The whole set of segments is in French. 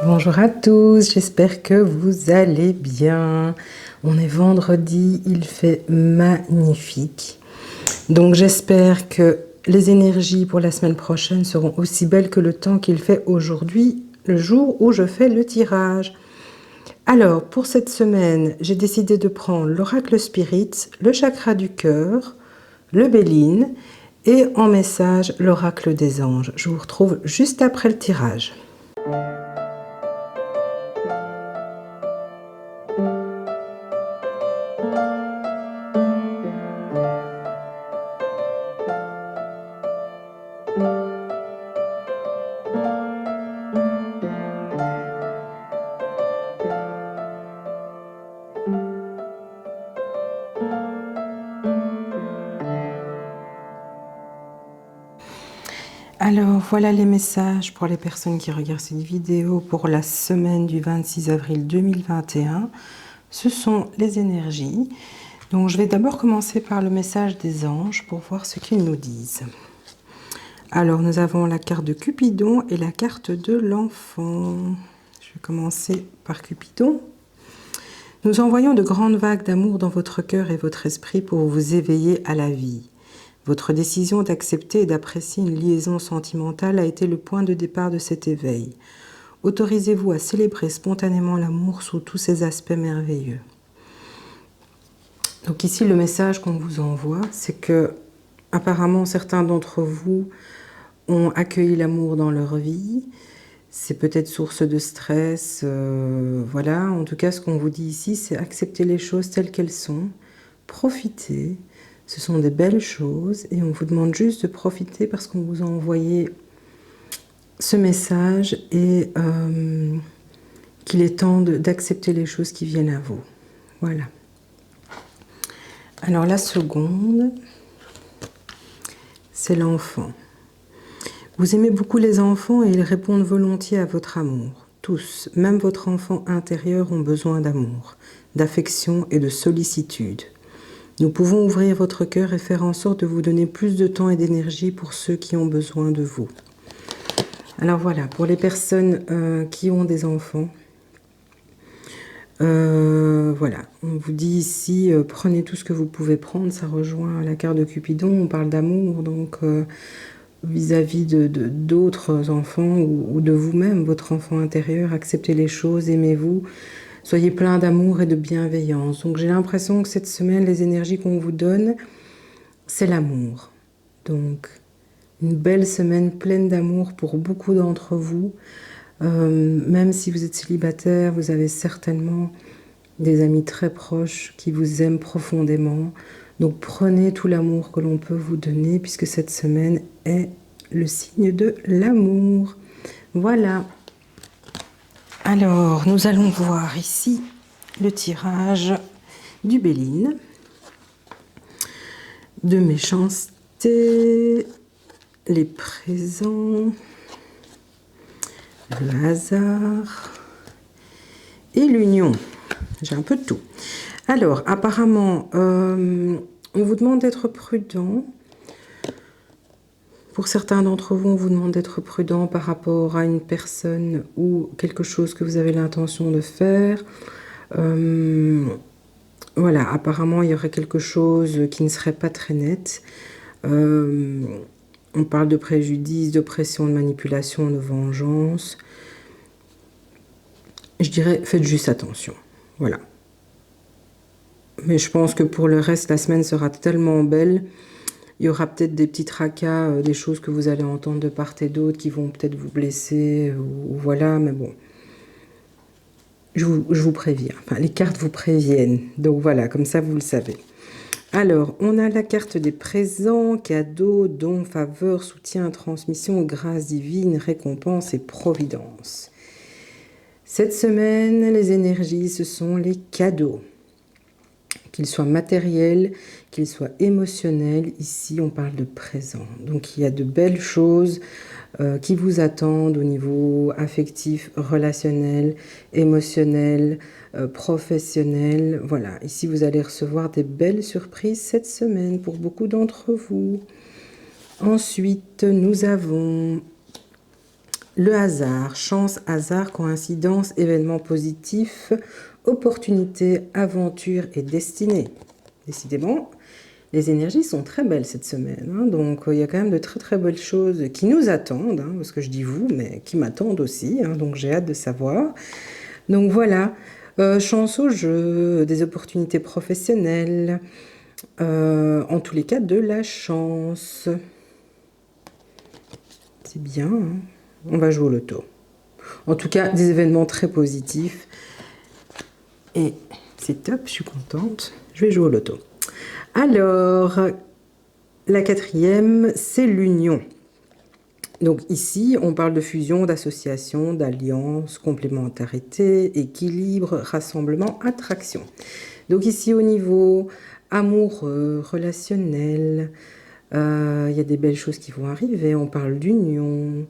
Bonjour à tous, j'espère que vous allez bien. On est vendredi, il fait magnifique. Donc j'espère que les énergies pour la semaine prochaine seront aussi belles que le temps qu'il fait aujourd'hui, le jour où je fais le tirage. Alors, pour cette semaine, j'ai décidé de prendre l'oracle spirit, le chakra du cœur, le Béline et en message l'oracle des anges. Je vous retrouve juste après le tirage. Alors, voilà les messages pour les personnes qui regardent cette vidéo pour la semaine du 26 avril 2021. Ce sont les énergies. Donc, je vais d'abord commencer par le message des anges pour voir ce qu'ils nous disent. Alors, nous avons la carte de Cupidon et la carte de l'enfant. Je vais commencer par Cupidon. Nous envoyons de grandes vagues d'amour dans votre cœur et votre esprit pour vous éveiller à la vie. Votre décision d'accepter et d'apprécier une liaison sentimentale a été le point de départ de cet éveil. Autorisez-vous à célébrer spontanément l'amour sous tous ses aspects merveilleux. Donc ici, le message qu'on vous envoie, c'est que apparemment certains d'entre vous ont accueilli l'amour dans leur vie. C'est peut-être source de stress. Voilà, en tout cas, ce qu'on vous dit ici, c'est accepter les choses telles qu'elles sont, profiter. Ce sont des belles choses et on vous demande juste de profiter parce qu'on vous a envoyé ce message et qu'il est temps d'accepter les choses qui viennent à vous. Voilà. Alors la seconde, c'est l'enfant. Vous aimez beaucoup les enfants et ils répondent volontiers à votre amour. Tous, même votre enfant intérieur, ont besoin d'amour, d'affection et de sollicitude. Nous pouvons ouvrir votre cœur et faire en sorte de vous donner plus de temps et d'énergie pour ceux qui ont besoin de vous. Alors voilà, pour les personnes qui ont des enfants, voilà, on vous dit ici, prenez tout ce que vous pouvez prendre, ça rejoint la carte de Cupidon, on parle d'amour, donc vis-à-vis d'autres enfants ou de vous-même, votre enfant intérieur, acceptez les choses, aimez-vous. Soyez plein d'amour et de bienveillance. Donc j'ai l'impression que cette semaine, les énergies qu'on vous donne, c'est l'amour. Donc une belle semaine pleine d'amour pour beaucoup d'entre vous. Même si vous êtes célibataire, vous avez certainement des amis très proches qui vous aiment profondément. Donc prenez tout l'amour que l'on peut vous donner puisque cette semaine est le signe de l'amour. Voilà. Alors, nous allons voir ici le tirage du Béline, de méchanceté, les présents, le hasard et l'union. J'ai un peu de tout. Alors, apparemment, on vous demande d'être prudent. Pour certains d'entre vous, on vous demande d'être prudent par rapport à une personne ou quelque chose que vous avez l'intention de faire. Voilà, apparemment, il y aurait quelque chose qui ne serait pas très net. On parle de préjudice, d'oppression, de manipulation, de vengeance. Je dirais, faites juste attention. Voilà. Mais je pense que pour le reste, la semaine sera tellement belle. Il y aura peut-être des petits tracas, des choses que vous allez entendre de part et d'autre qui vont peut-être vous blesser, ou voilà, mais bon. Je vous préviens, enfin, les cartes vous préviennent. Donc voilà, comme ça vous le savez. Alors, on a la carte des présents, cadeaux, dons, faveurs, soutien, transmission, grâce divine, récompense et providence. Cette semaine, les énergies, ce sont les cadeaux. Qu'ils soient matériels, qu'ils soient émotionnels. Ici, on parle de présent. Donc, il y a de belles choses qui vous attendent au niveau affectif, relationnel, émotionnel, professionnel. Voilà, ici, vous allez recevoir des belles surprises cette semaine pour beaucoup d'entre vous. Ensuite, nous avons Le hasard, chance, hasard, coïncidence, événement positif, opportunité, aventure et destinée. Décidément, les énergies sont très belles cette semaine, hein, donc il y a quand même de très très belles choses qui nous attendent, hein, parce que je dis vous, mais qui m'attendent aussi, hein, donc j'ai hâte de savoir. Donc voilà, chance au jeu, des opportunités professionnelles, en tous les cas de la chance. C'est bien, hein. On va jouer au loto. En tout cas, des événements très positifs. Et c'est top, je suis contente. Je vais jouer au loto. Alors, la quatrième, c'est l'union. Donc ici, on parle de fusion, d'association, d'alliance, complémentarité, équilibre, rassemblement, attraction. Donc ici, au niveau amoureux, relationnel, il y a des belles choses qui vont arriver. On parle d'union,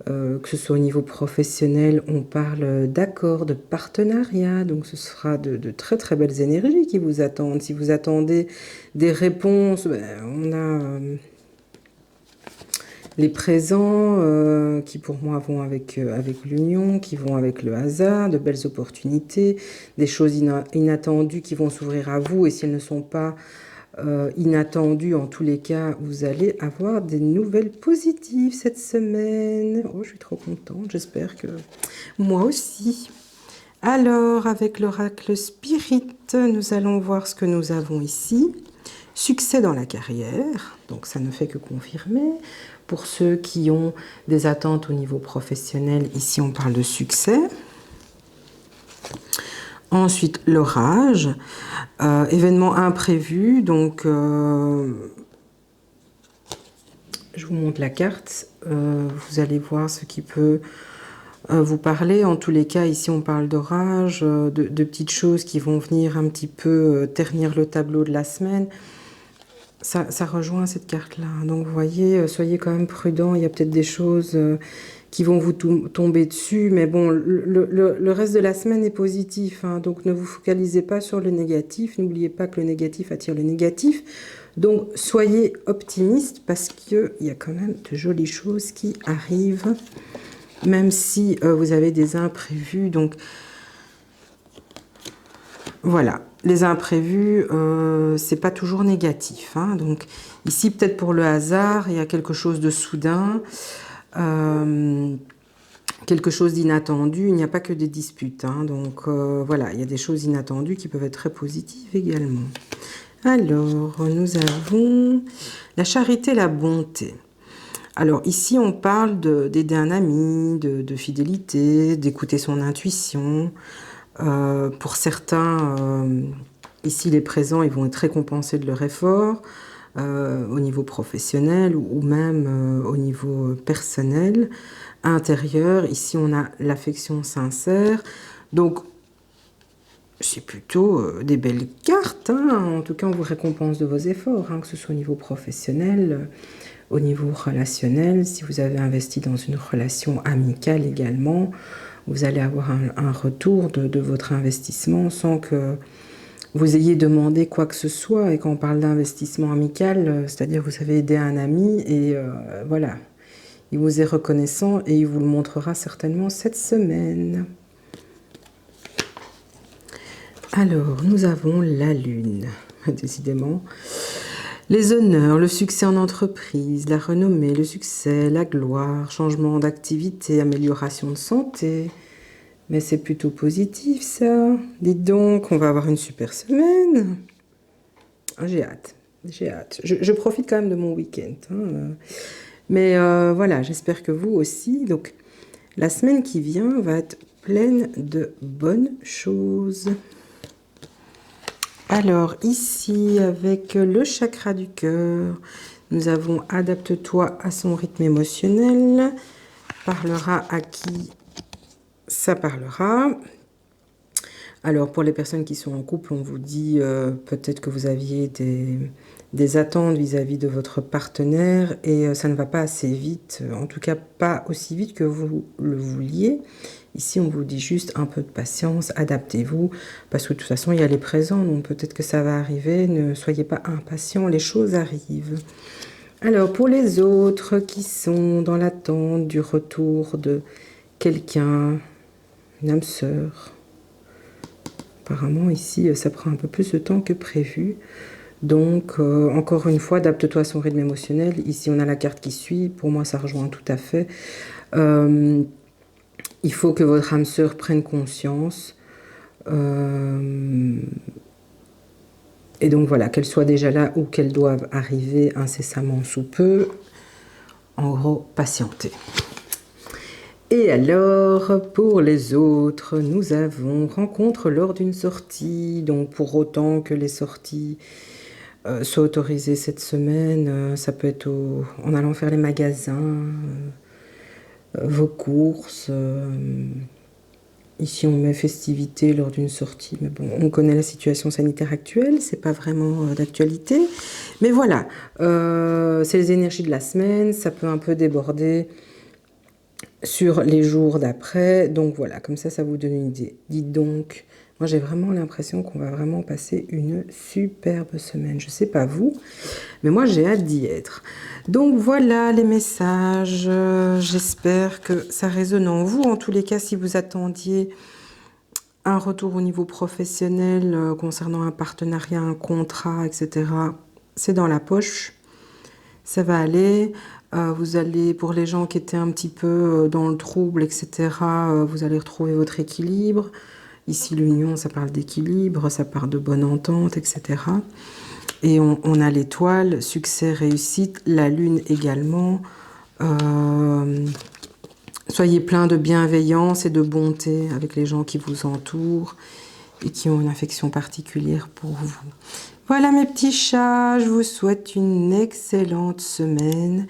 que ce soit au niveau professionnel, on parle d'accord, de partenariat. Donc ce sera de très très belles énergies qui vous attendent. Si vous attendez des réponses, ben, on a les présents qui pour moi vont avec l'union, qui vont avec le hasard, de belles opportunités, des choses inattendues qui vont s'ouvrir à vous. Et si elles ne sont pas inattendues, en tous les cas, vous allez avoir des nouvelles positives cette semaine. Oh, je suis trop contente, j'espère que moi aussi. Alors, avec l'oracle Spirit, nous allons voir ce que nous avons ici. Succès dans la carrière, donc ça ne fait que confirmer. Pour ceux qui ont des attentes au niveau professionnel, ici on parle de succès. Ensuite, l'orage, événement imprévu, donc je vous montre la carte, vous allez voir ce qui peut vous parler. En tous les cas, ici on parle d'orage, de petites choses qui vont venir un petit peu ternir le tableau de la semaine. Ça rejoint cette carte-là. Donc, vous voyez, soyez quand même prudents. Il y a peut-être des choses qui vont vous tomber dessus. Mais bon, le reste de la semaine est positif, hein, donc, ne vous focalisez pas sur le négatif. N'oubliez pas que le négatif attire le négatif. Donc, soyez optimistes parce qu'il y a quand même de jolies choses qui arrivent. Même si vous avez des imprévus. Donc, voilà. Les imprévus, c'est pas toujours négatif, hein. Donc ici, peut-être pour le hasard, il y a quelque chose de soudain, quelque chose d'inattendu. Il n'y a pas que des disputes, hein. Donc voilà, il y a des choses inattendues qui peuvent être très positives également. Alors, nous avons la charité, la bonté. Alors ici, on parle d'aider un ami, de fidélité, d'écouter son intuition. Pour certains, ici les présents, ils vont être récompensés de leur effort au niveau professionnel ou même au niveau personnel, intérieur. Ici, on a l'affection sincère. Donc, c'est plutôt des belles cartes, hein. En tout cas, on vous récompense de vos efforts, hein, que ce soit au niveau professionnel, au niveau relationnel. Si vous avez investi dans une relation amicale également, vous allez avoir un retour de votre investissement sans que vous ayez demandé quoi que ce soit. Et quand on parle d'investissement amical, c'est-à-dire vous avez aidé un ami et voilà, il vous est reconnaissant et il vous le montrera certainement cette semaine. Alors, nous avons la lune, décidément. Les honneurs, le succès en entreprise, la renommée, le succès, la gloire, changement d'activité, amélioration de santé. Mais c'est plutôt positif, ça. Dites donc, on va avoir une super semaine. J'ai hâte, j'ai hâte. Je profite quand même de mon week-end, hein. Mais voilà, j'espère que vous aussi. Donc, la semaine qui vient va être pleine de bonnes choses. Alors, ici, avec le chakra du cœur, nous avons « Adapte-toi à son rythme émotionnel ». Parlera à qui ça parlera. Alors, pour les personnes qui sont en couple, on vous dit peut-être que vous aviez des attentes vis-à-vis de votre partenaire et ça ne va pas assez vite, en tout cas pas aussi vite que vous le vouliez. Ici, on vous dit juste un peu de patience, adaptez-vous, parce que de toute façon, il y a les présents, donc peut-être que ça va arriver. Ne soyez pas impatients, les choses arrivent. Alors, pour les autres qui sont dans l'attente du retour de quelqu'un, une âme sœur, apparemment ici, ça prend un peu plus de temps que prévu. Donc, encore une fois, adapte-toi à son rythme émotionnel. Ici, on a la carte qui suit. Pour moi, ça rejoint tout à fait. Il faut que votre âme sœur prenne conscience. Et donc, voilà, qu'elle soit déjà là ou qu'elle doive arriver incessamment sous peu. En gros, patienter. Et alors, pour les autres, nous avons rencontre lors d'une sortie. Donc, pour autant que les sorties soient autorisées cette semaine, ça peut être en allant faire les magasins, vos courses. Ici, on met festivité lors d'une sortie. Mais bon, on connaît la situation sanitaire actuelle, c'est pas vraiment d'actualité. Mais voilà, c'est les énergies de la semaine, ça peut un peu déborder sur les jours d'après. Donc voilà, comme ça vous donne une idée. Dites donc, moi j'ai vraiment l'impression qu'on va vraiment passer une superbe semaine. Je sais pas vous, mais moi j'ai hâte d'y être. Donc voilà les messages. J'espère que ça résonne en vous. En tous les cas, si vous attendiez un retour au niveau professionnel concernant un partenariat, un contrat, etc., c'est dans la poche. Ça va aller. Vous allez, pour les gens qui étaient un petit peu dans le trouble, etc., vous allez retrouver votre équilibre. Ici, l'union, ça parle d'équilibre, ça parle de bonne entente, etc. Et on a l'étoile, succès, réussite, la lune également. Soyez plein de bienveillance et de bonté avec les gens qui vous entourent et qui ont une affection particulière pour vous. Voilà mes petits chats, je vous souhaite une excellente semaine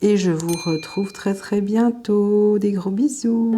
et je vous retrouve très très bientôt. Des gros bisous.